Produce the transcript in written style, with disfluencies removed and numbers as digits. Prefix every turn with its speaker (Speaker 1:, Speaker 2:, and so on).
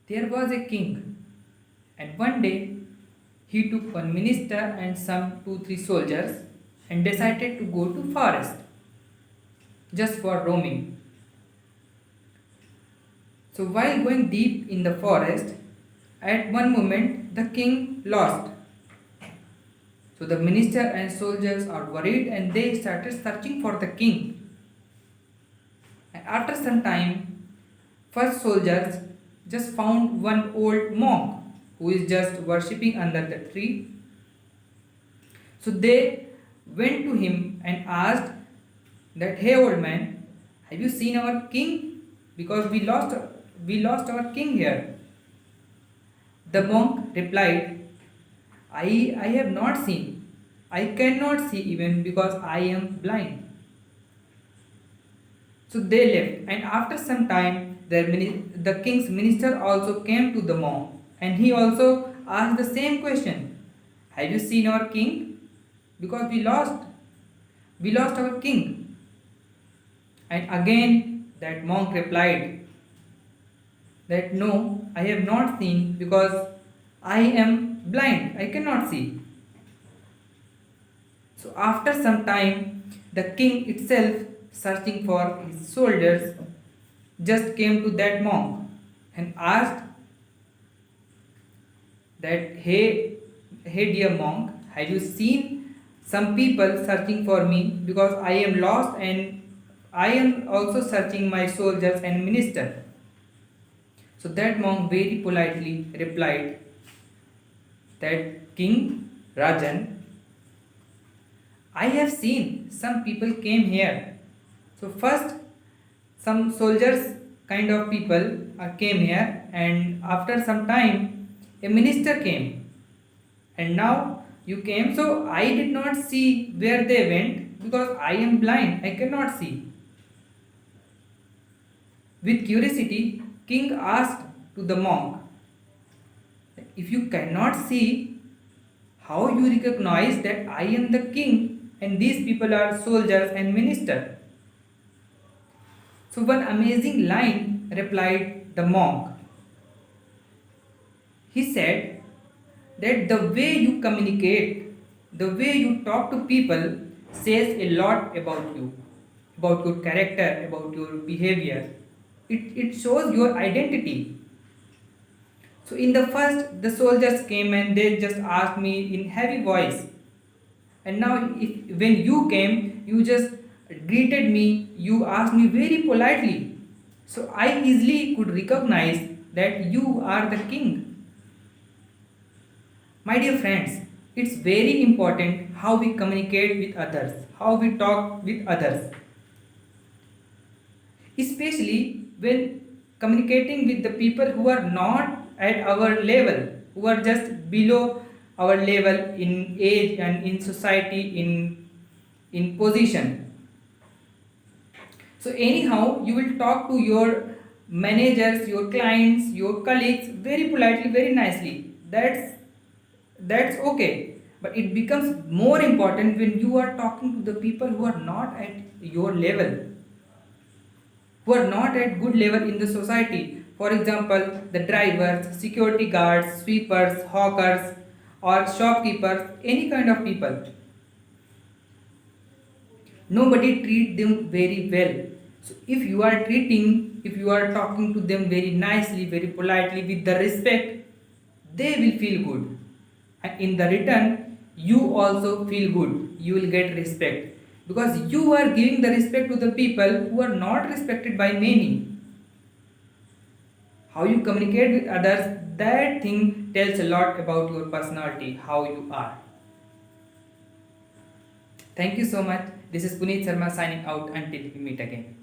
Speaker 1: There was a king, and one day he took one minister and some 2 3 soldiers and decided to go to forest just for roaming. So while going deep in the forest, at one moment the king lost. So the minister and soldiers are worried and they started searching for the king. And after some time, first soldiers just found one old monk who is just worshipping under the tree. So they went to him and asked that, "Hey old man, have you seen our king? Because we lost our king here." The monk replied, I have not seen. I cannot see even because I am blind. So they left, and after some time, the king's minister also came to the monk, and he also asked the same question: "Have you seen our king? Because we lost our king." And again, that monk replied that, "No, I have not seen because I am blind. I cannot see." So after some time, the king itself, searching for his soldiers, just came to that monk and asked that, hey dear monk, have you seen some people searching for me because I am lost and I am also searching my soldiers and minister." So that monk very politely replied that, "King Rajan, I have seen some people came here." So first some soldiers kind of people came here, and after some time a minister came, and now you came. So I did not see where they went because I am blind, I cannot see. With curiosity, king asked to the monk, "If you cannot see, how you recognize that I am the king and these people are soldiers and minister?" So one amazing line replied the monk. He said that the way you communicate, the way you talk to people says a lot about your character, about your behavior. It shows your identity. So in the first, the soldiers came and they just asked me in heavy voice. And now when you came, you just greeted me, you asked me very politely. So I easily could recognize that you are the king. My dear friends, it's very important how we communicate with others, how we talk with others, especially when communicating with the people who are not at our level, who are just below our level in age and in society, in position. So anyhow, you will talk to your managers, your clients, your colleagues very politely, very nicely. That's okay. But it becomes more important when you are talking to the people who are not at your level, who are not at good level in the society. For example, the drivers, security guards, sweepers, hawkers, or shopkeepers, any kind of people. Nobody treat them very well. So if you are talking to them very nicely, very politely, with the respect, they will feel good, and in the return you also feel good, you will get respect, because you are giving the respect to the people who are not respected by many. How you communicate with others, that thing tells a lot about your personality, how you are. Thank you so much. This is Puneet Sharma signing out until we meet again.